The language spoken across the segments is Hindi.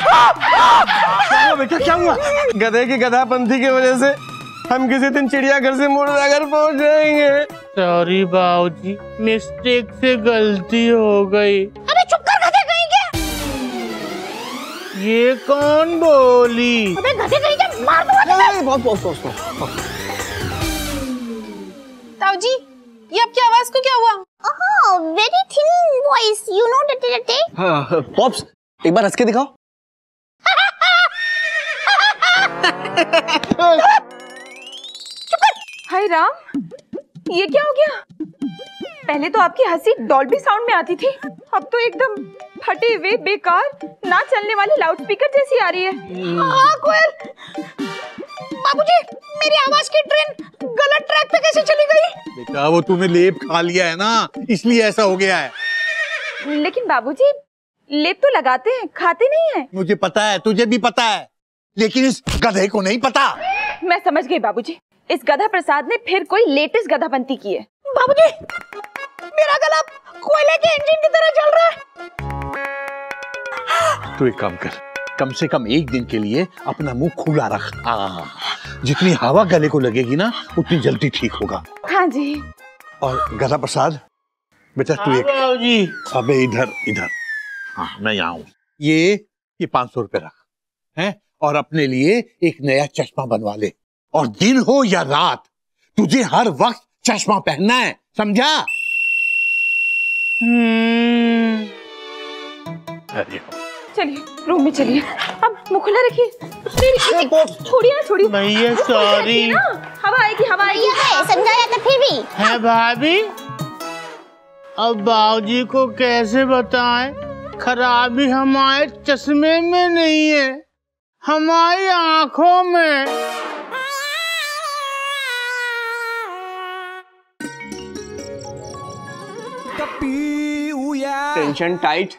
क्या हुआ बेटा, क्या हुआ? गधे की गधापंथी की वजह से हम किसी दिन चिड़ियाघर से मुर्गा घर पहुंच जाएंगे। सॉरी बाबूजी, मिस्टेक से गलती हो गई। अबे चुप कर गधे कहीं के। ये कौन बोली? अबे गधे कहीं के, मार दूंगा। ताऊजी, ये आपकी आवाज को क्या हुआ? Oh, very thin voice, you know डटे। हाँ, पॉप्स एक बार हंस के दिखाओ। हाय राम, ये क्या हो गया? पहले तो आपकी हंसी डॉल्बी साउंड में आती थी, अब तो एकदम फटे हुए बेकार ना चलने वाले लाउडस्पीकर जैसी आ रही है। कोयल, बाबूजी, मेरी आवाज की ट्रेन गलत ट्रैक पे कैसे चली गई? बेटा वो तूने लेप खा लिया है ना, इसलिए ऐसा हो गया है। लेकिन बाबूजी, लेप तो लगाते हैं, खाते नहीं हैं। मुझे पता है, तुझे भी पता है, लेकिन इस गधे को नहीं पता। मैं समझ गई बाबूजी, इस गधा प्रसाद ने फिर कोई लेटेस्ट गधापंती की है। बाबूजी, मेरा गला कोयले के इंजन की तरह चल रहा है। तू एक काम कर, कम से कम एक दिन के लिए अपना मुंह खुला रख। जितनी हवा गले को लगेगी ना, उतनी जल्दी ठीक होगा। हाँ जी। और गधा प्रसाद बेटा तू एक, बाबूजी। अबे इधर इधर, हाँ मैं यहाँ हूँ। ये 500 रुपए रख हैं, और अपने लिए एक नया चश्मा बनवा ले। और दिन हो या रात, तुझे हर वक्त चश्मा पहनना है, समझा? अरे चलिए रूम में चलिए, अब मुंह खुला रखिए। छोड़िए ना, छोड़िए भैया, सॉरी। हवा आएगी, हवा आएगी। समझाया था फिर भी। है भाभी, अब बाबूजी को कैसे बताएं? खराबी हमारे चश्मे में नहीं है, हमारी आंखों में। Tension tight,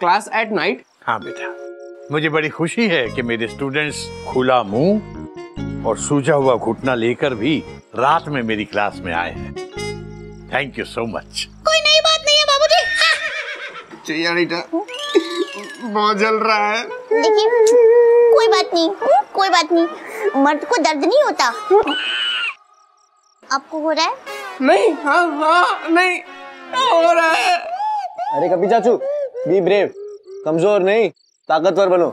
class at night. हाँ बेटा, मुझे बड़ी खुशी है कि मेरे स्टूडेंट्स खुला मुंह और सूजा हुआ घुटना लेकर भी रात में मेरी क्लास में आए हैं। Thank you so much. कोई नई बात नहीं है बाबूजी। चिड़िया बेटा बहुत जल रहा है। देखिए, कोई बात नहीं, कोई बात नहीं, मर्द को दर्द नहीं होता। आपको हो रहा है? नहीं, हाँ नहीं हो रहा है। अरे कपी चाचू, बी ब्रेव, कमजोर नहीं ताकतवर बनो।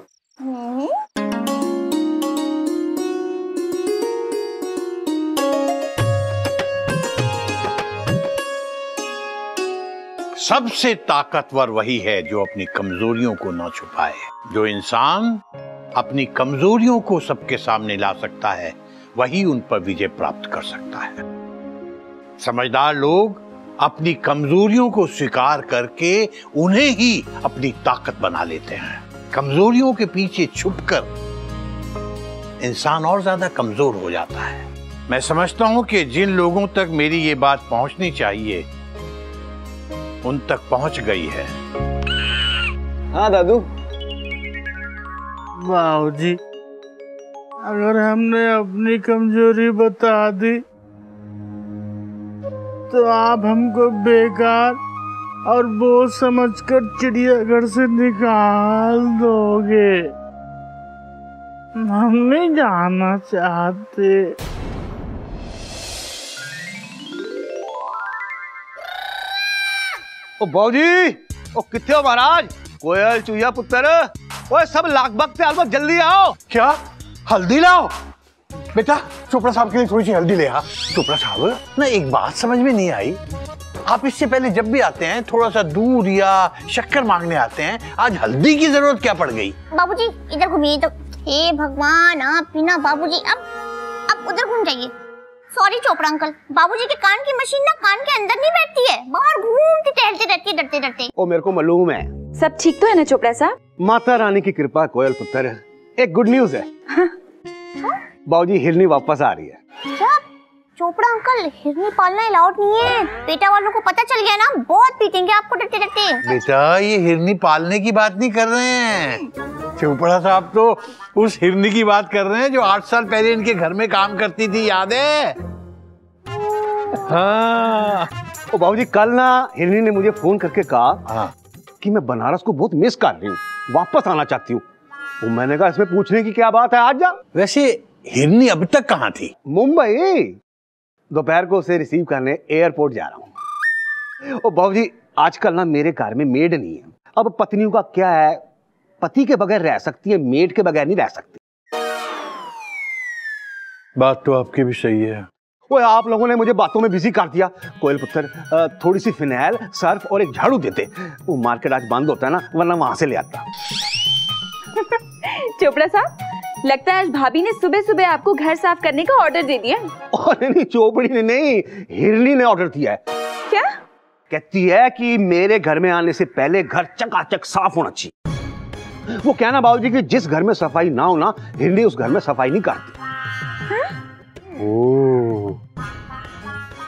सबसे ताकतवर वही है जो अपनी कमजोरियों को ना छुपाए। जो इंसान अपनी कमजोरियों को सबके सामने ला सकता है, वही उन पर विजय प्राप्त कर सकता है। समझदार लोग अपनी कमजोरियों को स्वीकार करके उन्हें ही अपनी ताकत बना लेते हैं। कमजोरियों के पीछे छुपकर इंसान और ज्यादा कमजोर हो जाता है। मैं समझता हूं कि जिन लोगों तक मेरी ये बात पहुंचनी चाहिए, उन तक पहुंच गई है। हाँ दादू। बाबूजी, अगर हमने अपनी कमजोरी बता दी तो आप हमको बेकार और बोझ समझकर चिड़ियाघर से निकाल दोगे। हम नहीं जाना चाहते। ओ बाबूजी, ओ किथे हो महाराज? कोयल चूहिया पुत्र, ओए सब लाख से अलबत जल्दी आओ। क्या हल्दी लाओ? बेटा चोपड़ा साहब के लिए थोड़ी सी हल्दी ले आ। चोपड़ा साहब ना, एक बात समझ में नहीं आई, आप इससे पहले जब भी आते हैं थोड़ा सा दूध या शक्कर मांगने आते हैं, आज हल्दी की जरूरत क्या पड़ गई? बाबूजी इधर घूमिए तो। हे भगवान, आप बिना बाबूजी अब उधर घूम जाइए। सॉरी चोपड़ा अंकल, बाबूजी के कान की मशीन ना कान के अंदर नहीं बैठती है, बाहर घूमती टहलती रहती है डरते डरते। ओ मेरे को मालूम है। सब ठीक तो है ना चोपड़ा साहब? माता रानी की कृपा कोयल पुत्र। एक गुड न्यूज है। बाबूजी हिरनी वापस आ रही है। क्या चोपड़ा अंकल, हिरनी पालना अलाउड नहीं है। बेटा वालों को पता चल गया ना, बहुत पीटेंगे आपको डरते डरते। बेटा ये हिरनी पालने की बात नहीं कर रहे हैं, चोपड़ा साहब तो उस हिरनी की बात कर रहे हैं जो 8 साल पहले इनके घर में काम करती थी, याद है? हाँ। ओ बाबूजी, कल ना हिरनी ने मुझे फोन करके कहा कि मैं बनारस को बहुत मिस कर रही हूँ, वापस आना चाहती हूँ। वो मैंने कहा इसमें पूछने की क्या बात है, आज जा। वैसे हिरनी अब तक कहाँ थी? मुंबई। दोपहर को उसे रिसीव करने एयरपोर्ट जा रहा हूँ। ओ बाबूजी, आजकल ना मेरे घर में मेड नहीं है। अब पत्नियों का क्या है, पति के बगैर रह सकती है, मेड के बगैर नहीं रह सकती। बात तो आपकी भी सही है। वो आप लोगों ने मुझे बातों में बिजी कर दिया। कोयल पुत्र, थोड़ी सी फिनाइल, सर्फ और एक झाड़ू देते। वो मार्केट आज बंद होता है ना, वरना वहां से ले आता। चोपड़ा साहब, लगता है आज भाभी ने सुबह सुबह आपको घर साफ करने का ऑर्डर दे दिया। और नहीं, चोपड़ी ने नहीं, हिरनी ने ऑर्डर दिया है। क्या कहती है कि मेरे घर में आने से पहले घर चकाचक साफ होना चाहिए। वो कहना बाबूजी कि जिस घर में सफाई ना हो ना, हिरनी उस घर में सफाई नहीं करती। ओह,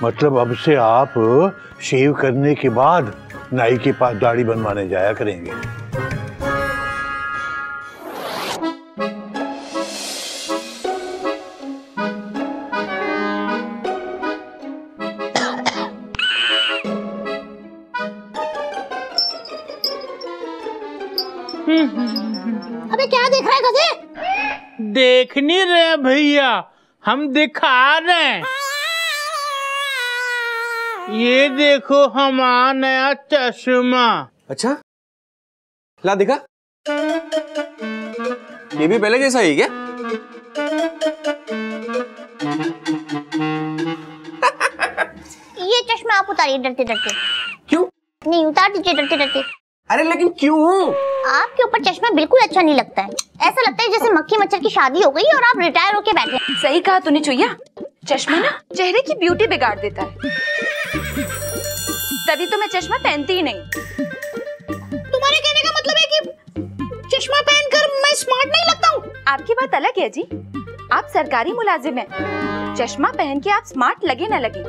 मतलब अब से आप शेव करने के बाद नाई के पास दाढ़ी बनवाने जाया करेंगे। अबे क्या देख रहा है गधे? देख नहीं रहे भैया, हम दिखा रहे हैं। ये देखो हमारा नया चश्मा। अच्छा, ला दिखा। ये भी पहले जैसा ही क्या? ये चश्मा आप उतारिए डरते डरते। क्यों? नहीं, उतार दीजिए डरते डरते। अरे लेकिन क्यों? आपके ऊपर चश्मा बिल्कुल अच्छा नहीं लगता है। ऐसा लगता है जैसे मक्खी मच्छर की शादी हो गई और आप रिटायर होके बैठे हैं। सही कहा तूने चुईया, चश्मा ना चेहरे की ब्यूटी बिगाड़ देता है। तभी तो मैं चश्मा पहनती ही नहीं। तुम्हारे कहने का मतलब है कि चश्मा पहनकर मैं स्मार्ट नहीं लगता हूँ? आपकी बात अलग है जी, आप सरकारी मुलाजिम हैं। चश्मा पहन के आप स्मार्ट लगे ना लगे,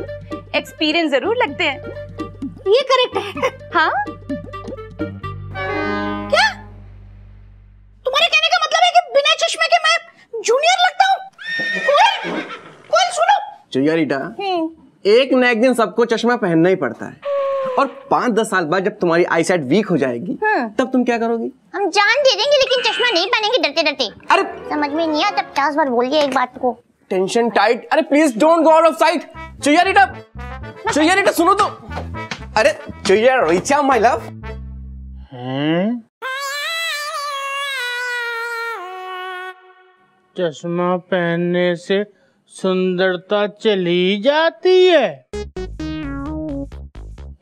एक्सपीरियंस जरूर लगते हैं। ये करेक्ट है। हाँ, क्या तुम्हारे कहने का मतलब है कि बिना चश्मे के मैं जूनियर लगता हूँ? कोई सुनो। चुईया रीटा, एक न एक दिन सबको चश्मा पहनना ही पड़ता है। और 5-10 साल बाद जब तुम्हारी आईसाइट वीक हो जाएगी, तब तुम क्या करोगी? हम जान दे देंगे लेकिन चश्मा नहीं पहनेंगे डरते डरते। अरे समझ में नहीं आता, 50 बार बोलिए एक बात को। Tension tight. अरे please don't go out of sight. चुईया रीटा सुनो तो। अरे चुईया रीचा माय लव। चश्मा पहनने से सुंदरता चली जाती है?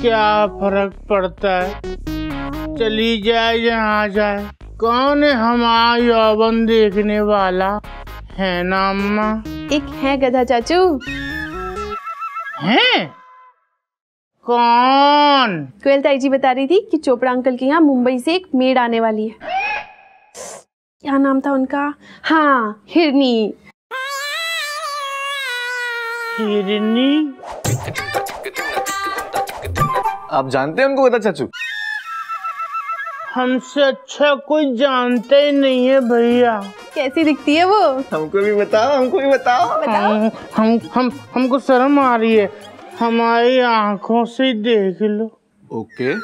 क्या फर्क पड़ता है, चली जाए यहाँ जाए। कौन है हमारा यौवन देखने वाला, है ना अम्मा? एक है गधा चाचू। हैं? कौन? कोयल ताई जी बता रही थी कि चोपड़ा अंकल के यहाँ मुंबई से एक मेड आने वाली है। क्या नाम था उनका? हाँ, हिरनी। हिरनी? आप जानते हैं उनको गधा चाचू? हमसे अच्छा कोई जानता ही नहीं है भैया। कैसी दिखती है वो? हमको भी बताओ। हमको शर्म आ रही है, हमारी आंखों से देख लो। ओके।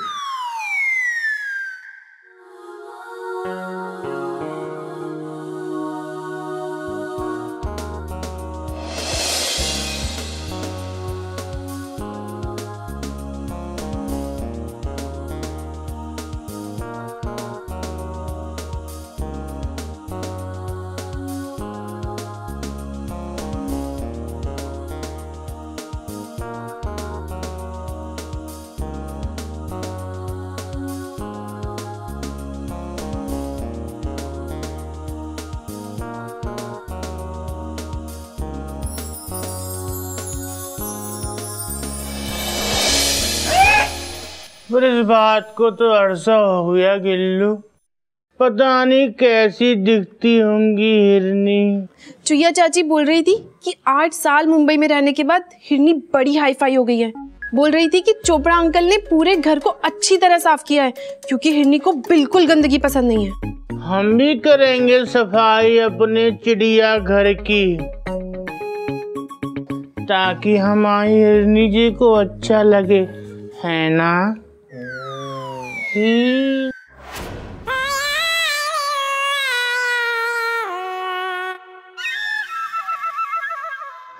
पर इस बात को तो अरसा हो गया गिल्लू, पता नहीं कैसी दिखती होंगी हिरनी। चुईया चाची बोल रही थी कि 8 साल मुंबई में रहने के बाद हिरनी बड़ी हाईफाई हो गई है। बोल रही थी कि चोपड़ा अंकल ने पूरे घर को अच्छी तरह साफ किया है, क्योंकि हिरनी को बिल्कुल गंदगी पसंद नहीं है। हम भी करेंगे सफाई अपने चिड़िया घर की, ताकि हमारी हिरनी जी को अच्छा लगे, है ना?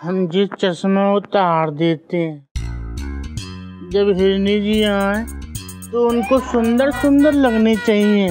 हम जी चश्मा उतार देते हैं, जब हिरनी जी आए तो उनको सुंदर सुंदर लगने चाहिए।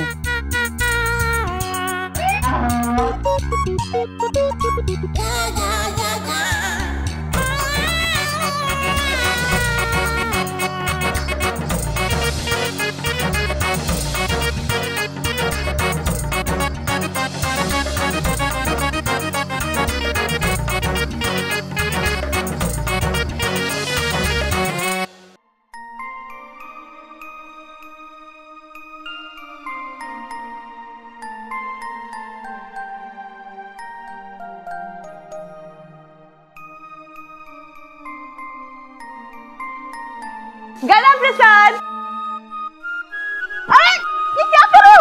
गदा प्रसाद, अरे ये क्या करो?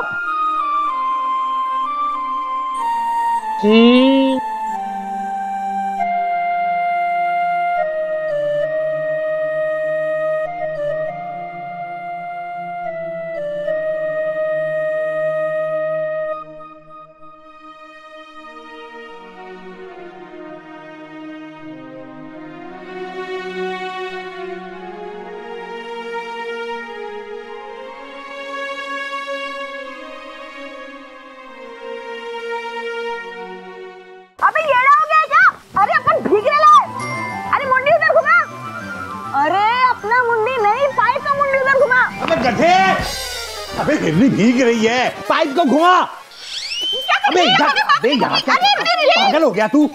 अबे ये हो गया क्या? अरे अपन भीग रहे हैं। अरे मुंडी उधर घुमा। अरे अपना मुंडी नहीं, पाइप का मुंडी उधर घुमा। अबे गधे, अबे हिरनी भीग रही है, पाइप को घुमा। अबे यहाँ क्या पागल हो गया तू?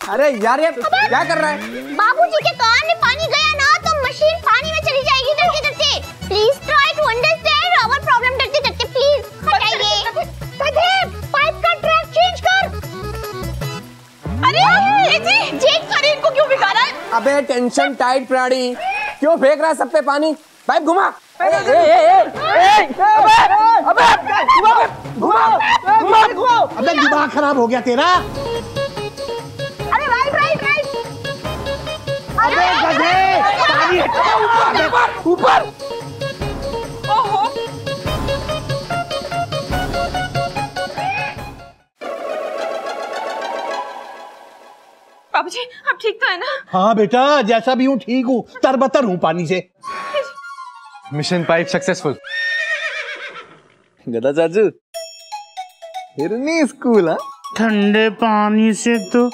अरे यार ये क्या कर रहा है? बाबूजी के कान में पानी गया ना तो मशीन पानी में चली जाएगी डरते डरते। Please try to understand our problem डरते डरते प्लीज हटाइए। पाइप का ट्रैक चेंज कर। अरे जी चेक करिए, इनको क्यों भिगा रहा है? अबे टेंशन टाइट प्राणी, क्यों फेंक रहा है सब पे पानी? पाइप घुमा। अबे दिमाग खराब हो गया तेरा? अरे राइट। अबे गधे, पानी ऊपर। ओहो, बाबूजी आप ठीक तो है ना? हाँ बेटा, जैसा भी हूँ ठीक हूँ, तरबतर हूँ पानी से। Mission pipe successful. गदा चाचू, हिरनी स्कूल। हाँ, ठंडे पानी से तो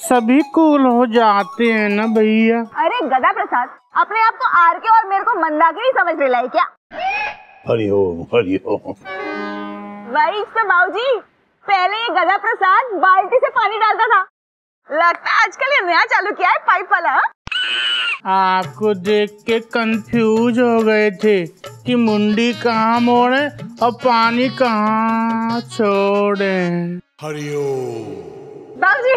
सभी कूल हो जाते हैं ना भैया। अरे गदा प्रसाद, अपने आप को आर के और मेरे को मंदाकिनी समझ रहे है क्या? हरिओम हरिओम। वही तो बाबूजी, पहले ये गदा प्रसाद बाल्टी से पानी डालता था, लगता है आजकल ये नया चालू किया है पाइप वाला। आपको देख के कंफ्यूज हो गए थे कि मुंडी कहाँ मोड़े और पानी कहाँ छोड़े। हरिओम। बाबूजी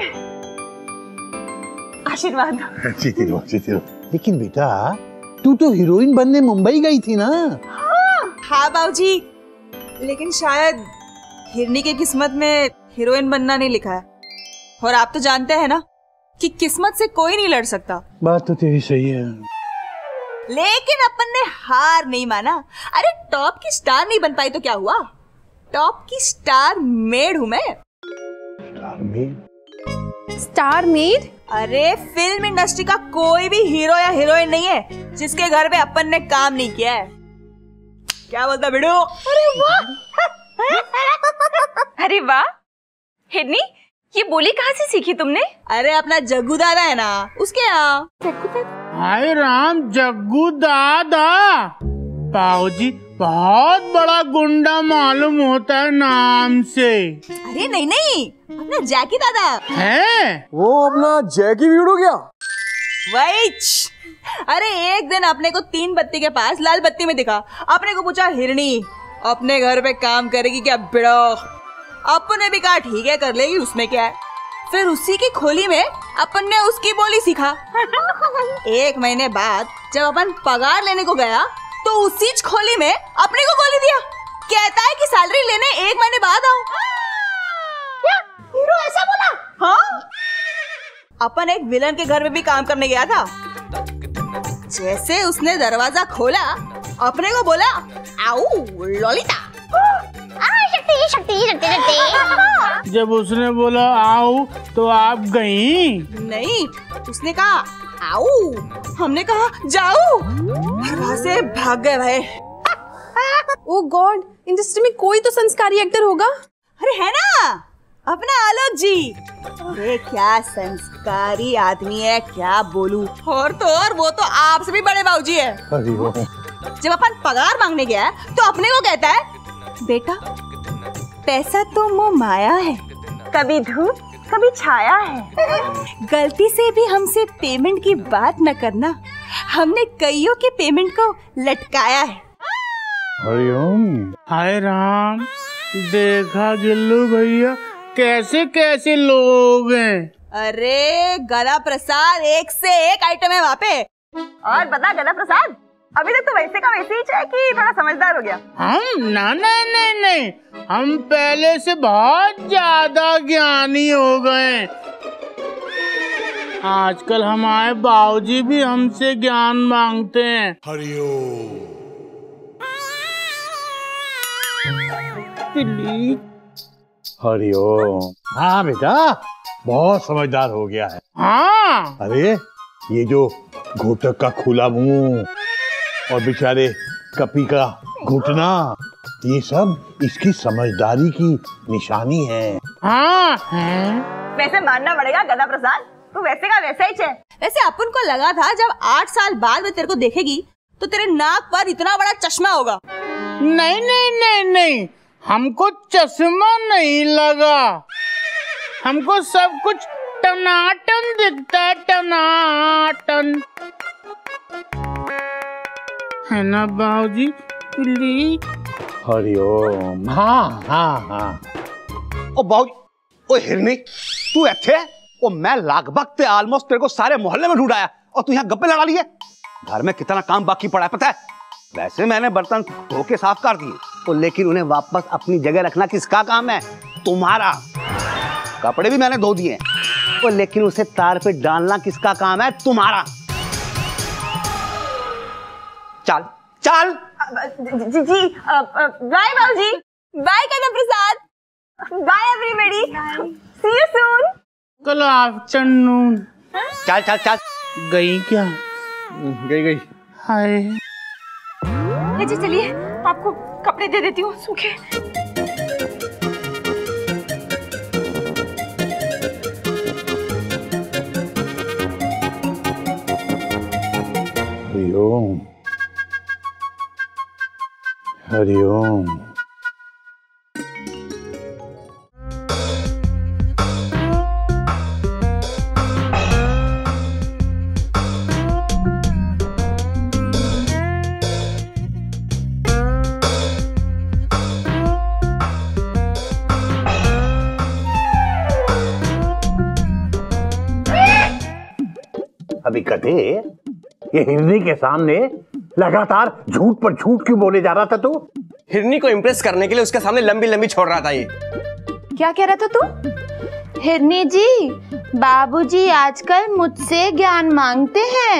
आशीर्वाद। लेकिन बेटा तू तो हीरोइन बनने मुंबई गई थी ना? हाँ बाबूजी, लेकिन शायद हिरनी की किस्मत में हीरोइन बनना नहीं लिखा है, और आप तो जानते हैं ना कि किस्मत से कोई नहीं लड़ सकता। बात तो तेरी सही है, लेकिन अपन ने हार नहीं माना। अरे टॉप की स्टार नहीं बन पाई तो क्या हुआ, टॉप की स्टार मेड हूँ मैं। Star made? अरे फिल्म इंडस्ट्री का कोई भी हीरो या हीरोइन नहीं है जिसके घर पे अपन ने काम नहीं किया है। क्या बोलता बिडू? अरे वाह, अरे वाह। हिरनी, ये बोली कहाँ से सीखी तुमने? अरे अपना जग्गू दादा है ना, उसके यहाँ। हाय राम, जग्गू दादा। बाबूजी बहुत बड़ा गुंडा मालूम होता है नाम से। अरे नहीं, अपना जैकी दादा है। वो अपना जैकी वीडू क्या? वही। अरे एक दिन अपने को 3 बत्ती के पास लाल बत्ती में दिखा, अपने को पूछा हिरनी अपने घर पे काम करेगी क्या बिड़ो? अपन ने भी कहा ठीक है कर लेगी, उसमें क्या है। फिर उसी की खोली में अपन ने उसकी बोली सीखा। 1 महीने बाद जब अपन पगार लेने को गया तो उसी खोली में अपने को गोली दिया, कहता है कि सैलरी लेने 1 महीने बाद आओ। क्या हीरो ऐसा बोला? हाँ, अपन एक विलन के घर में भी काम करने गया था। जैसे उसने दरवाजा खोला, अपने को बोला आओ ललिता। जब उसने बोला आओ तो आप गई? नहीं, उसने कहा आओ, हमने कहा जाओ, वहां से भाग गए भाई। ओ गॉड, इंडस्ट्री में कोई तो संस्कारी एक्टर होगा। अरे है ना अपना आलोक जी। अरे क्या संस्कारी आदमी है, क्या बोलूं। और तो और वो तो आपसे भी बड़े बाबूजी है। जब अपन पगार मांगने गया तो अपने को कहता है, बेटा पैसा तो मोह माया है, कभी धूप कभी छाया है, गलती से भी हमसे पेमेंट की बात न करना, हमने कईयों के पेमेंट को लटकाया है। हरिओम। हाय राम, देखा गिल्लू भैया कैसे कैसे लोग हैं। अरे गदा प्रसाद एक से एक आइटम है वहाँ पे। और बता गदा प्रसाद, अभी तक तो वैसे का वैसे ही है कि थोड़ा समझदार हो गया? हम ना नहीं, हम पहले से बहुत ज्यादा ज्ञानी हो गए। आजकल हमारे बाबूजी भी हमसे ज्ञान मांगते हैं। हरिओम। हरिओम। हाँ बेटा, बहुत समझदार हो गया है। हाँ। अरे ये जो घोटक का खुला मुंह और बेचारे कपी का घुटना, ये सब इसकी समझदारी की निशानी है। हाँ है। वैसे मानना पड़ेगा गदा प्रसाद, तू वैसे का वैसा ही है। वैसे अपन को लगा था जब 8 साल बाद में तेरे को देखेगी तो तेरे नाक पर इतना बड़ा चश्मा होगा। नहीं, हमको चश्मा नहीं लगा, हमको सब कुछ टनाटन दिखता है, टनाटन। है ना बाबूजी? प्लीज। हरिओम। हाँ। ओ बाबू, ओ हिरनी, तू ऐथे? ओ मैं लगभग ऑलमोस्ट तेरे को सारे मोहल्ले में ढूंढाया और तू यहाँ गप्पे लड़ा लिए। घर में कितना काम बाकी पड़ा है पता है? वैसे मैंने बर्तन धो के साफ कर दिए, तो लेकिन उन्हें वापस अपनी जगह रखना किसका काम है? तुम्हारा। कपड़े भी मैंने धो दिए, तो लेकिन उसे तार पे डालना किसका काम है? तुम्हारा। चल चल। जी bye Babuji, bye Gada Prasad, bye everybody, see you soon. कल आफ्टरनून। चल चल चल। गई क्या? गई। हाय। जी चलिए, आपको कपड़े दे देती हूँ सूखे। हरिओम। हरिओम। अभी कथे, ये हिरनी के सामने लगातार झूठ पर झूठ क्यों बोले जा रहा था तू? हिरनी को इम्प्रेस करने के लिए उसके सामने लंबी लंबी छोड़ रहा था ये। क्या कह रहा था तू? हिरनी जी, बाबूजी आजकल मुझसे ज्ञान मांगते हैं।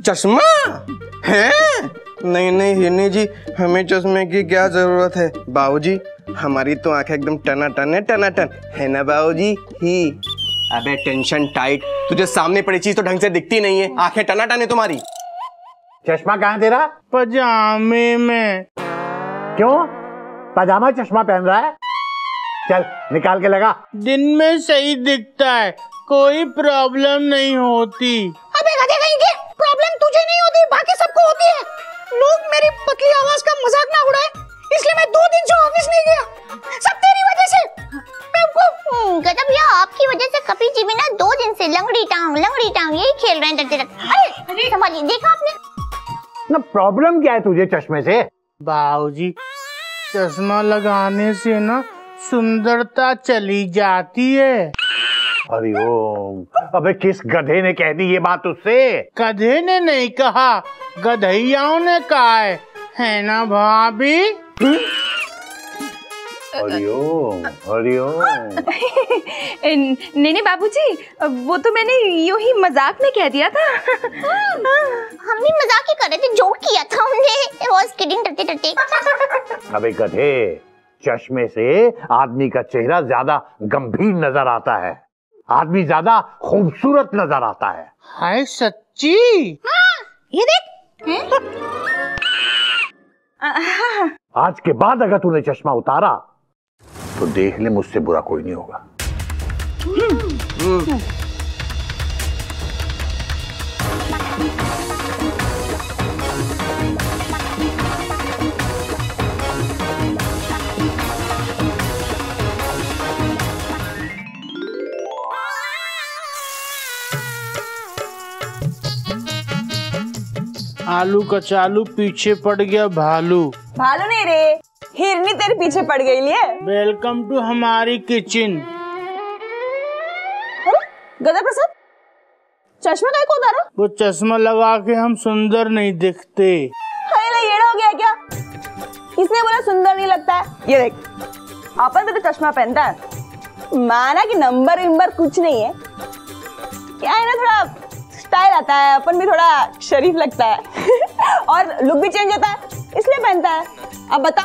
चश्मा है? नहीं हिरनी जी, हमें चश्मे की क्या जरूरत है? बाबूजी हमारी तो आंखें एकदम टनाटन है ना बाबूजी ही। अबे टेंशन टाइट, तुझे सामने पड़ी चीज तो ढंग से दिखती नहीं है, आंखें टनाटन है तुम्हारी। चश्मा कहाँ है तेरा? पजामे में। क्यों? पजामा चश्मा पहन रहा है? चल निकाल के लगा। दिन में सही दिखता है, कोई प्रॉब्लम नहीं होती। अबे गधे कहीं के, प्रॉब्लम तुझे नहीं होती, बाकी सबको होती है। लोग मेरी पतली आवाज का मजाक ना उड़ाए, इसलिए मैं 2 दिन से ऑफिस नहीं गया, सब तेरी वजह से। गधा भैया, आपकी वजह से कपिल जी भी ना 2 दिन से लंगड़ी टांग यही खेल रहे हैं डरते डरते। अरे संभालिए, देखा आपने ना? प्रॉब्लम क्या है तुझे चश्मे से? बाबूजी, चश्मा लगाने से ना सुंदरता चली जाती है। हरिओम। अबे किस गधे ने कह दी ये बात उससे? गधे ने नहीं कहा, गधैयाओं ने कहा है ना भाभी? हरिओम। नहीं बाबूजी, वो तो मैंने यूं ही मजाक में कह दिया था। हम भी मजाक ही कर रहे थे, जोक किया था हमने, वाज किडिंग डरते डरते। अबे गधे, चश्मे से आदमी का चेहरा ज्यादा गंभीर नजर आता है। आदमी ज्यादा खूबसूरत नजर आता है। हाय सच्ची? ये देख। आज के बाद अगर तूने चश्मा उतारा तो देख ले, मुझसे बुरा कोई नहीं होगा। आलू कचालू पीछे पड़ गया भालू। भालू नहीं रे, हिरनी तेरे पीछे पड़ गई लिए। वेलकम टू हमारी किचन। गदा प्रसाद, चश्मा काय को उतारा? वो चश्मा लगा के हम सुंदर नहीं दिखते। येड़ा हो गया क्या? किसने बोला सुंदर नहीं लगता है? ये देख, अपन भी तो चश्मा पहनता है। माना कि नंबर विंबर कुछ नहीं है, क्या है ना, थोड़ा स्टाइल आता है, अपन भी थोड़ा शरीफ लगता है और लुक भी चेंज होता है, इसलिए पहनता है। अब बता,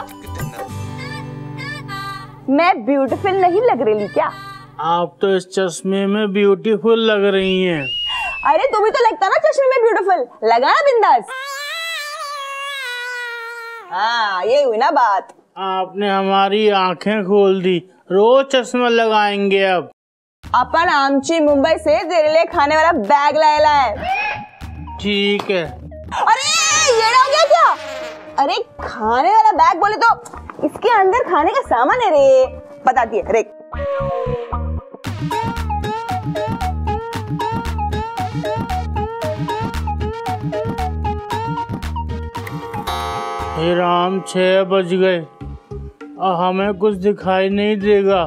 मैं ब्यूटीफुल नहीं लग रही क्या? आप तो इस चश्मे में ब्यूटीफुल लग रही हैं। अरे तू भी तो लगता ना चश्मे में ब्यूटीफुल, लगा ना बिंदास। हाँ, ये हुई ना बात। आपने हमारी आंखें खोल दी, रोज चश्मा लगाएंगे अब। अपन आमची मुंबई से तेरे लिए खाने वाला बैग लाया है। ठीक है। अरे ये हो गया क्या? अरे खाने वाला बैग बोले तो इसके अंदर खाने का सामान है रे, बताती है रे। हे राम, 6 बज गए और हमें कुछ दिखाई नहीं देगा।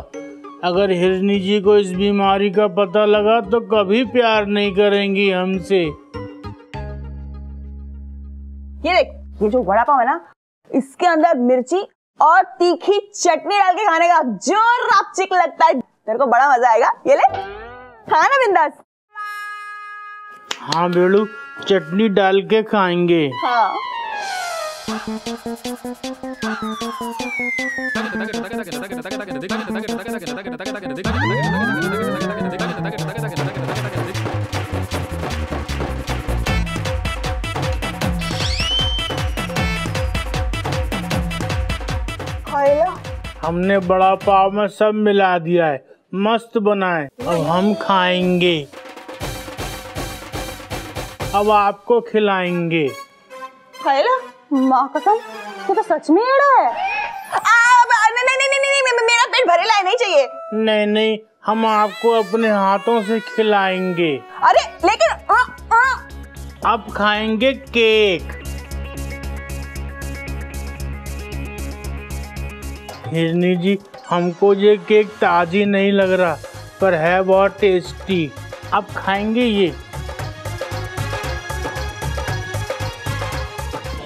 अगर हिरनी जी को इस बीमारी का पता लगा तो कभी प्यार नहीं करेंगी हमसे। ये देख, ये जो वड़ा पाव है ना, इसके अंदर मिर्ची और तीखी चटनी डाल के खाने का जो रापचिक लगता है, तेरे को बड़ा मजा आएगा। ये ले, खाना बिंदास। हाँ बेड़ू, चटनी डाल के खाएंगे। हाँ। हमने बड़ा पाव में सब मिला दिया है, मस्त बना है। अब हम खाएंगे, अब आपको खिलाएंगे। माँ कसम, तू तो सच में एड़ा है। नहीं, मेरा पेट भरेला है, नहीं चाहिए। नहीं नहीं, हम आपको अपने हाथों से खिलाएंगे। अरे लेकिन अब खाएंगे केक। हिरनी जी, हमको ये केक ताजी नहीं लग रहा, पर है बहुत टेस्टी। अब खाएंगे ये।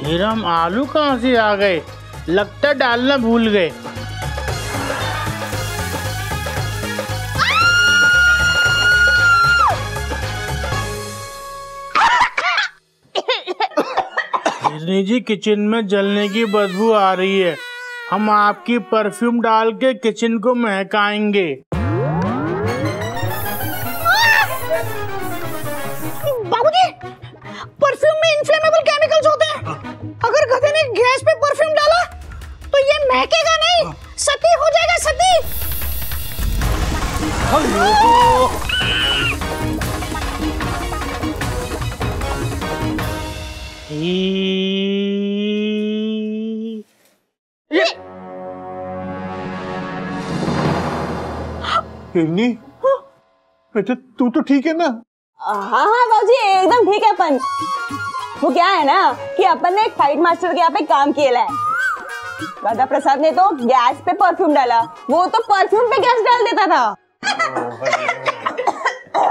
हिरम, आलू कहाँ से आ गए? लगता डालना भूल गए। हिरनी जी, किचन में जलने की बदबू आ रही है। हम आपकी परफ्यूम डाल के किचन को महकाएंगे। बाबूजी, परफ्यूम में इन्फ्लेमेबल केमिकल्स होते हैं। अगर गधे ने गैस पे परफ्यूम डाला तो ये महकेगा नहीं, सती हो जाएगा, सती। हिरनी, बेटा तू तो ठीक है ना? हाँ बाबूजी, एकदम ठीक है। अपन वो क्या है ना कि अपन ने एक फाइट मास्टर के यहाँ पे काम किया है। गदा प्रसाद ने तो गैस पे परफ्यूम डाला, वो तो परफ्यूम पे गैस डाल देता था।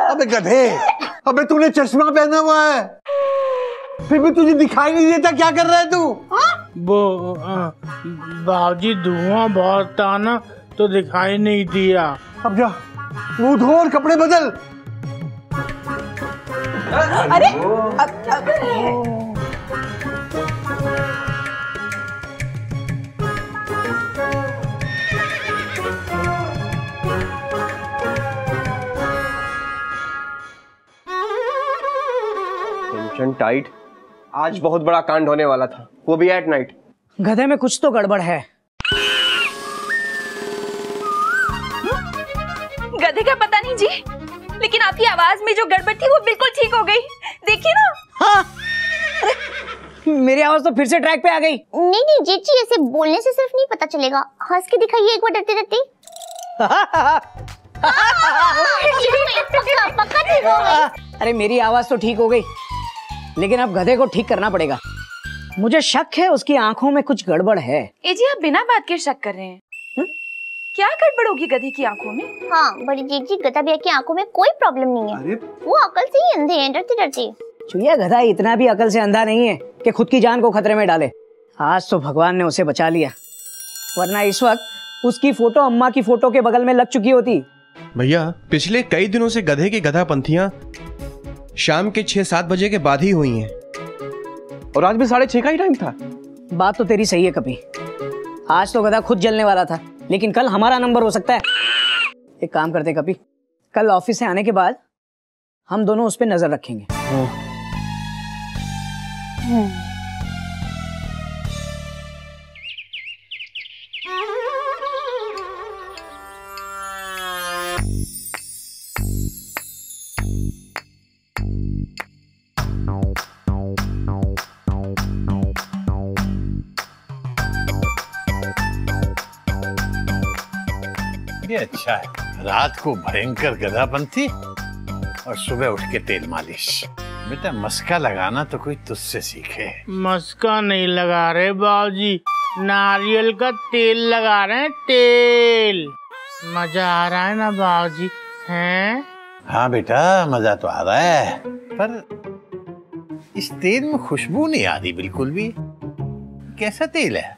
अबे गधे, अबे तूने चश्मा पहना हुआ है, फिर भी तुझे दिखाई नहीं देता, क्या कर रहा है तू? वो बाबूजी, धुआं बहुत था ना तो दिखाई नहीं दिया। अब जा, मुंह धो और कपड़े बदल। अरे टाइट। आज बहुत बड़ा कांड होने वाला था, वो भी एट नाइट। गधे में कुछ तो गड़बड़ है। गधे का पता नहीं जी, लेकिन आपकी आवाज में जो गड़बड़ थी वो बिल्कुल ठीक हो गई। देखिए ना। हाँ, मेरी आवाज तो फिर से ट्रैक पे आ गई। नहीं नहीं जीत जी, ऐसे बोलने से सिर्फ नहीं पता चलेगा, हंस के दिखाइए एक बार डरते डरते। पक्का ठीक हो गई। अरे मेरी आवाज तो ठीक हो गई, लेकिन अब गधे को ठीक करना पड़ेगा। मुझे शक है उसकी आंखों में कुछ गड़बड़ है। ए जी, आप बिना बात के शक कर रहे हैं? क्या गड़बड़ होगी गधे की आंखों में? हाँ बड़ी जीत जी, गधा भैया की आंखों में कोई प्रॉब्लम नहीं है। वो अकल से ही अंधे हैं, डरते डरते। चुईया, गधा इतना भी अकल से अंधा नहीं है कि खुद की जान को खतरे में डाले। आज तो भगवान ने उसे बचा लिया, वरना इस वक्त उसकी फोटो अम्मा की फोटो के बगल में लग चुकी होती। भैया, पिछले कई दिनों से गधे की गधापंथियां शाम के 6-7 बजे के बाद ही हुई हैं। और आज भी 6:30 का ही टाइम था। बात तो तेरी सही है कभी। आज तो गधा खुद जलने वाला था, लेकिन कल हमारा नंबर हो सकता है। एक काम करते कभी, कल ऑफिस से आने के बाद हम दोनों उस पर नजर रखेंगे। ये अच्छा है, रात को भयंकर गधापंथी और सुबह उठ के तेल मालिश। बेटा मस्का लगाना तो कोई तुझसे सीखे। मस्का नहीं लगा रहे बाबूजी, नारियल का तेल लगा रहे हैं, तेल। मजा आ रहा है ना बाबूजी? हैं? हाँ बेटा, मजा तो आ रहा है, पर इस तेल में खुशबू नहीं आ रही बिल्कुल भी। कैसा तेल है?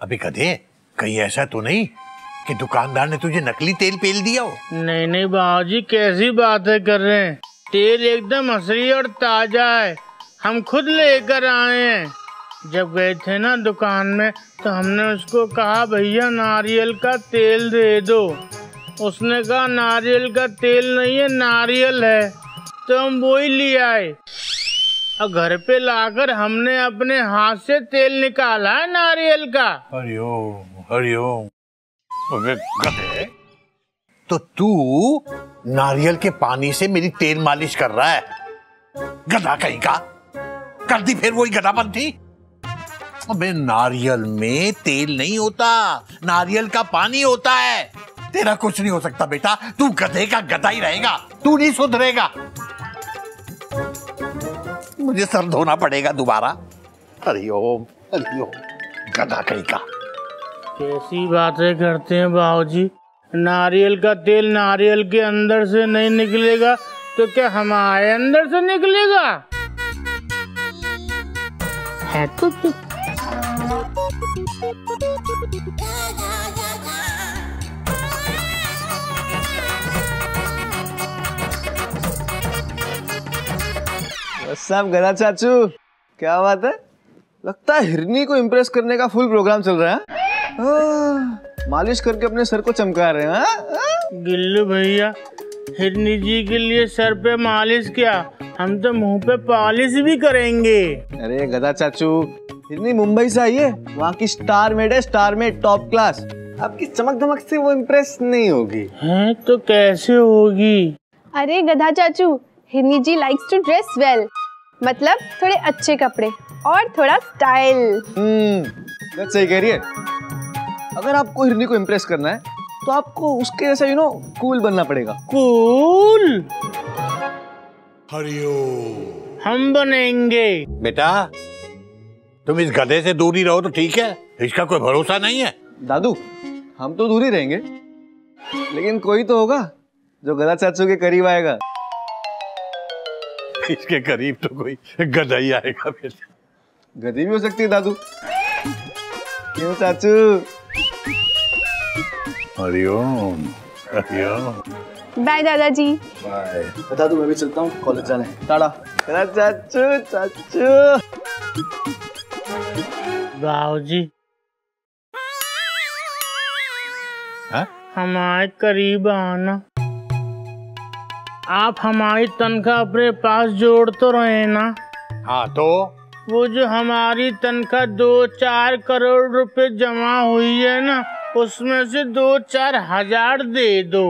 अभी गधे, कहीं ऐसा तो नहीं कि दुकानदार ने तुझे नकली तेल पेल दिया हो? नहीं नहीं बाबूजी, कैसी बातें कर रहे हैं? तेल एकदम असली और ताजा है, हम खुद लेकर आए हैं। जब गए थे ना दुकान में तो हमने उसको कहा भैया नारियल का तेल दे दो। उसने कहा नारियल का तेल नहीं है, नारियल है। तो हम वो ही ले आए और घर पे लाकर हमने अपने हाथ से तेल निकाला है नारियल का। हरिओम हरिओम। अबे गधे, तो तू नारियल के पानी से मेरी तेल मालिश कर रहा है? गधा कहीं का, कर दी फिर वही गधापंथी। अबे नारियल में तेल नहीं होता, नारियल का पानी होता है। तेरा कुछ नहीं हो सकता बेटा, तू गधे का गधा ही रहेगा, तू नहीं सुधरेगा। मुझे सर धोना पड़ेगा दोबारा। हरिओम हरिओम, गधा कहीं का। कैसी बातें करते हैं बाबूजी? नारियल का तेल नारियल के अंदर से नहीं निकलेगा तो क्या हमारे अंदर से निकलेगा? है तो सब गधा चाचू, क्या बात है? लगता है हिरनी को इम्प्रेस करने का फुल प्रोग्राम चल रहा है। मालिश करके अपने सर को चमका रहे हैं। गिल्लू भैया, हिरनी जी के लिए सर पे मालिश क्या, हम तो मुंह पे पॉलिश भी करेंगे। अरे गधा चाचू, हिरनी मुंबई से आई है, वहाँ की स्टार मेड है, स्टार मेड टॉप क्लास। आपकी चमक धमक से वो इम्प्रेस नहीं होगी। हैं तो कैसे होगी? अरे गधा चाचू, हिरनी जी लाइक्स टू ड्रेस वेल, मतलब थोड़े अच्छे कपड़े और थोड़ा स्टाइल। सही कह रही है। अगर आपको हिरनी को इम्प्रेस करना है तो आपको उसके जैसा कूल बनना पड़ेगा। कूल? हरिओम। हम बनेंगे। बेटा तुम इस गधे से दूर ही रहो तो ठीक है, इसका कोई भरोसा नहीं है। दादू, हम तो दूर ही रहेंगे, लेकिन कोई तो होगा जो गधा चाचू के करीब आएगा। इसके करीब तो कोई गधा ही आएगा। बेटा गधी भी हो सकती है दादू, क्यों चाचू? हरिओम हरिओम। बाय दादाजी। बाय। बता दूं, मैं भी चलता हूँ, कॉलेज जाना है। टाटा। चाचू चाचू। बाबूजी, हाँ? हमारे करीब आना। आप हमारी तनख्वाह अपने पास जोड़ तो रहे ना, हाँ तो वो जो हमारी तनख्वाह 2-4 करोड़ रुपए जमा हुई है ना, उसमें से 2-4 हजार दे दो,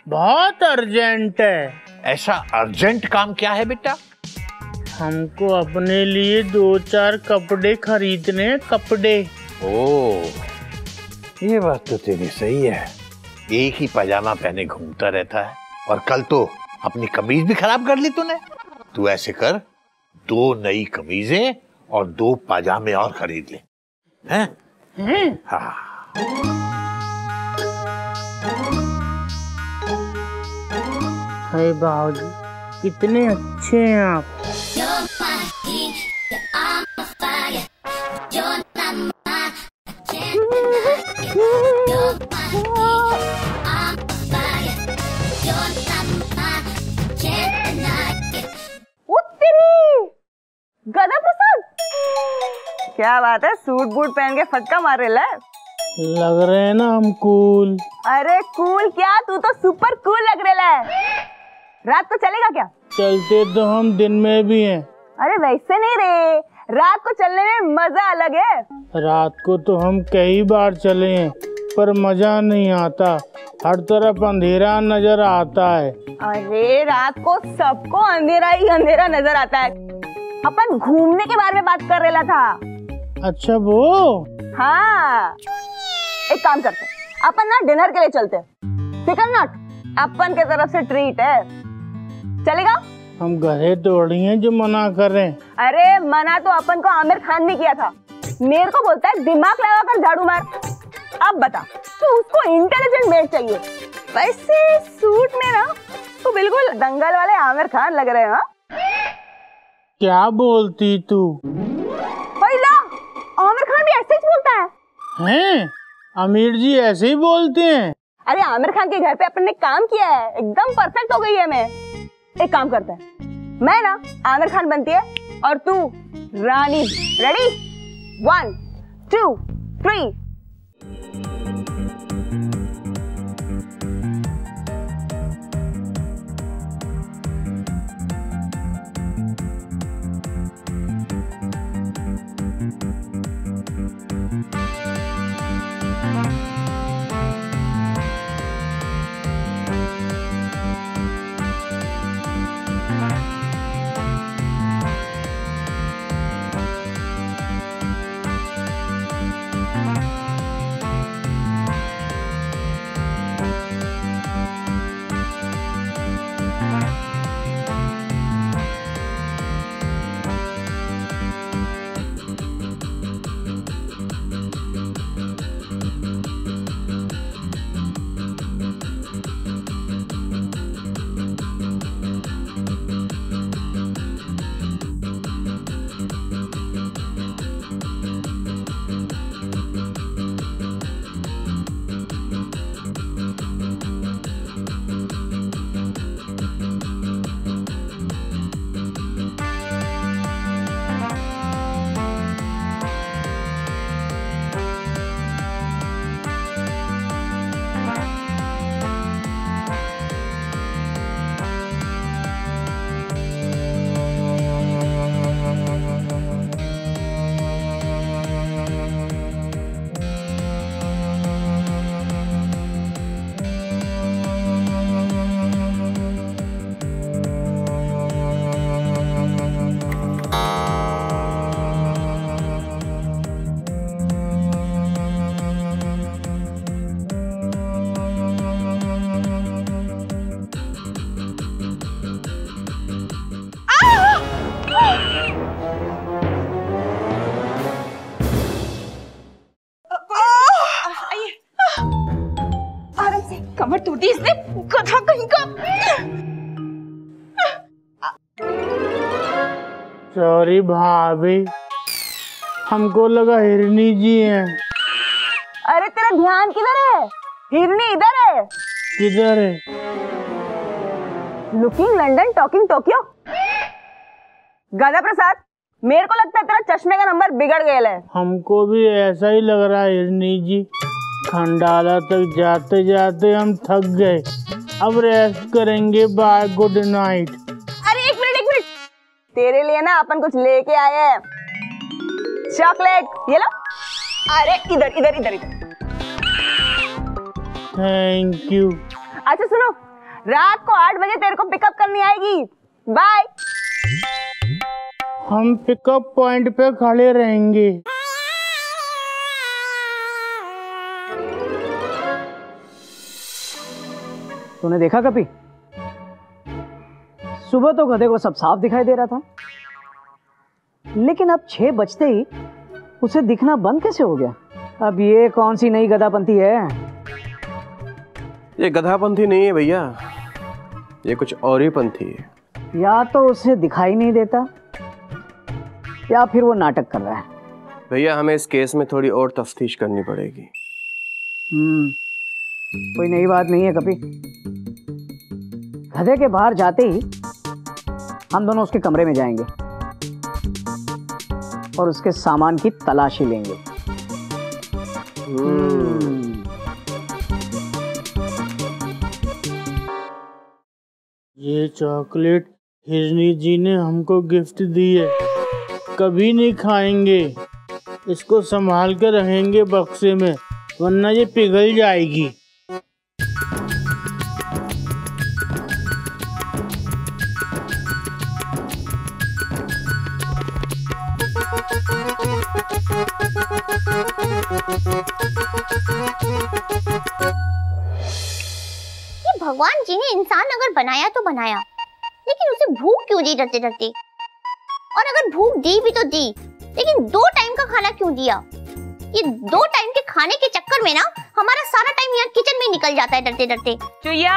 बहुत अर्जेंट है। ऐसा अर्जेंट काम क्या है बेटा? हमको अपने लिए 2-4 कपड़े खरीदने हैं, कपड़े। ओह, ये बात तो तेरी सही है। एक ही पजामा पहने घूमता रहता है, और कल तो अपनी कमीज भी खराब कर ली तूने। तू ऐसे कर, 2 नई कमीजें और 2 पजामे और खरीद ले, हैं? हाँ। हाय बाबूजी, कितने अच्छे हैं आप। गदा प्रसाद, क्या बात है, सूट बूट पहन के फटका मार रहे है। लग रहे हैं ना हम कूल। अरे कूल क्या, तू तो सुपर कूल लग रहा है। रात को चलेगा क्या? चलते तो हम दिन में भी हैं। अरे वैसे नहीं रे, रात को चलने में मजा अलग है। रात को तो हम कई बार चले हैं, पर मजा नहीं आता, हर तरफ अंधेरा नजर आता है। अरे रात को सबको अंधेरा ही अंधेरा नजर आता है। अपन घूमने के बारे में बात कर रहा था। अच्छा वो? हाँ, एक काम करते, अपन ना डिनर के लिए चलते। फिकर नॉट, अपन के तरफ से ट्रीट है, चलेगा? हम गधे तोड़ी हैं जो मना कर रहे हैं। अरे मना तो अपन को आमिर खान ने किया था। मेरे को बोलता है दिमाग लगाकर झाड़ू मार। अब बता, तो उसको इंटेलिजेंट मेड चाहिए। वैसे सूट में ना तो बिल्कुल दंगल वाले आमिर खान लग रहे हैं। क्या बोलती तू? पहिला, आमिर खान भी ऐसे ही बोलता है। हैं? आमिर जी ऐसे ही बोलते हैं? अरे आमिर खान के घर पे अपन ने काम किया है, एकदम परफेक्ट हो गई है। मैं एक काम करते हैं, मैं ना आमिर खान बनती है और तू रानी। रेडी? 1 2 3। कमर टूटी इसने, गधा कहीं का। सॉरी भाभी, हमको लगा हिरनी जी हैं। अरे तेरा ध्यान किधर है? हिरनी इधर है। किधर है? Looking London talking Tokyo. गधा प्रसाद, मेरे को लगता है तेरा चश्मे का नंबर बिगड़ गया है। हमको भी ऐसा ही लग रहा है हिरनी जी। खंडाला तक जाते जाते हम थक गए, अब रेस्ट करेंगे। Bye, good night. अरे एक मिनट, तेरे लिए ना अपन कुछ लेके आए हैं। चॉकलेट, ये लो। अरे इधर इधर इधर इधर। Thank you. अच्छा सुनो, रात को 8 बजे तेरे को पिकअप करनी आएगी। बाय। हम पिकअप पॉइंट पे खड़े रहेंगे। तूने देखा कभी? सुबह तो गधे को सब साफ दिखाई दे रहा था, लेकिन अब 6 बजते ही उसे दिखना बंद कैसे हो गया? अब ये कौन सी नई गधापंथी है? ये गधापंथी नहीं है भैया, ये कुछ और ही पंथी है। या तो उसे दिखाई नहीं देता या फिर वो नाटक कर रहा है। भैया हमें इस केस में थोड़ी और तफ्तीश करनी पड़ेगी। कोई नई बात नहीं है कभी। गधे के बाहर जाते ही हम दोनों उसके कमरे में जाएंगे और उसके सामान की तलाशी लेंगे। ये चॉकलेट हिरनी जी ने हमको गिफ्ट दी है, कभी नहीं खाएंगे। इसको संभाल कर रखेंगे बक्से में, वरना ये पिघल जाएगी। ये भगवान जी ने इंसान अगर बनाया तो बनाया, लेकिन उसे भूख क्यों दी डरते डरते? और अगर भूख दी भी तो दी, लेकिन 2 टाइम का खाना क्यों दिया? ये 2 टाइम के खाने के चक्कर में ना हमारा सारा टाइम यहाँ किचन में निकल जाता है डरते डरते। चुया,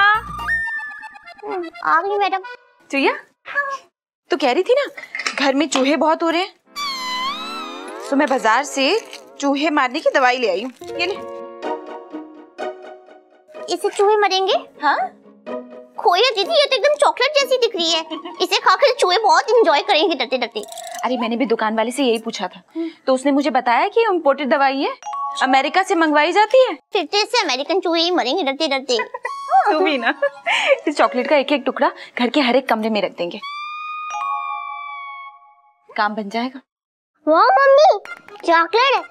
आ गई मैडम। चुया, तू कह रही थी ना घर में चूहे बहुत हो रहे हैं, तो मैं बाजार से चूहे मारने की दवाई ले आई हूँ। ये ले। इससे चूहे मरेंगे? हाँ? खोया दीदी, ये तो एकदम चॉकलेट जैसी दिख रही है। इसे खाकर चूहे बहुत एंजॉय करेंगे डरते डरते। अरे मैंने भी दुकान वाले से यही पूछा था, तो उसने मुझे बताया कि इम्पोर्टेड दवाई है, अमेरिका से मंगवाई जाती है। फिर तो इससे अमेरिकन चूहे ही मरेंगे डरते डरते। तू भी ना। इस चॉकलेट का एक एक टुकड़ा घर के हर एक कमरे में रख देंगे, काम बन जाएगा। वाह मम्मी, चॉकलेट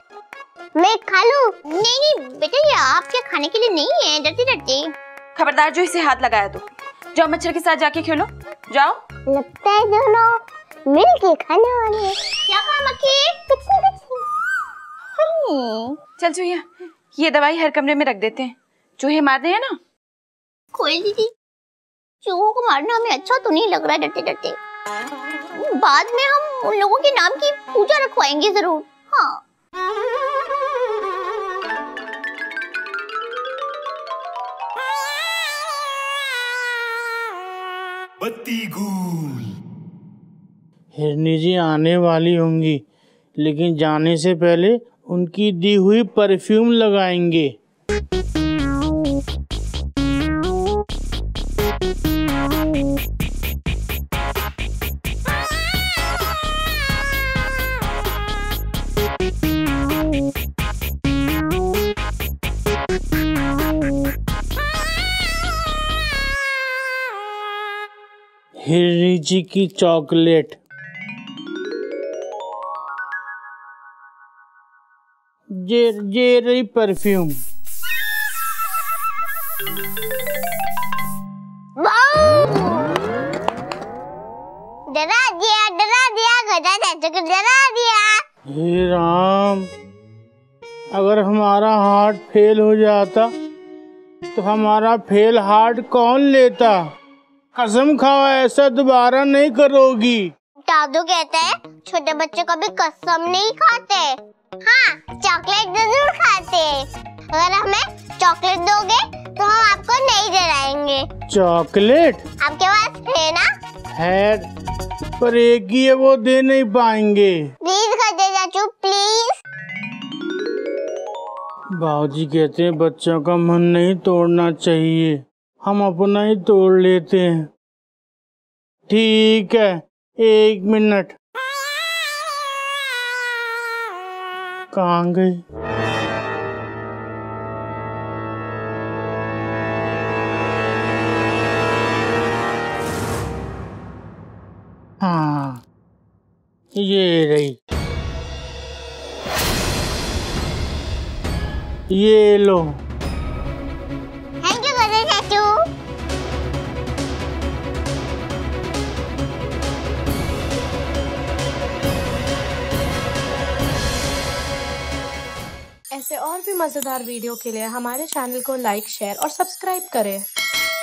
मैं खा लूं? नहीं नहीं बेटा, ये आपके खाने के लिए नहीं है डरते डरते। खबरदार जो इसे हाथ लगाया तो। जाओ मच्छर के साथ जाके खेलो, जाओ। लगता है दोनों मिल के खाने वाले हैं। क्या कहा मक्खी? कुछ नहीं। चल चूहिया, ये दवाई हर कमरे में रख देते हैं, चूहे मार रहे हैं ना। खोए दीदी, चूहों को मारना हमें अच्छा तो नहीं लग रहा है डरते डरते। बाद में हम उन लोगों के नाम की पूजा रखवाएंगे जरूर। हाँ। बत्ती गूल। हिरनी जी आने वाली होंगी, लेकिन जाने से पहले उनकी दी हुई परफ्यूम लगाएंगे। हिरनी जी की चॉकलेट। ये रही परफ्यूम। डरा दिया गधा चाचा को डरा दिया। हे राम, अगर हमारा हार्ट फेल हो जाता तो हमारा फेल हार्ट कौन लेता? कसम खाओ ऐसा दोबारा नहीं करोगी। दादू कहते हैं छोटे बच्चे कभी कसम नहीं खाते, हाँ चॉकलेट जरूर खाते। अगर हमें चॉकलेट दोगे तो हम आपको नहीं डराएंगे। चॉकलेट आपके पास है ना? है, पर एक ही है, वो दे नहीं पाएंगे। प्लीज गधे चाचू प्लीज। बाबूजी कहते हैं बच्चों का मन नहीं तोड़ना चाहिए, हम अपना ही तोड़ लेते हैं। ठीक है, 1 मिनट। कहाँ गई? हाँ, ये रही, ये लो। थैंक यू गदर चाचू। ऐसे और भी मजेदार वीडियो के लिए हमारे चैनल को लाइक, शेयर और सब्सक्राइब करें।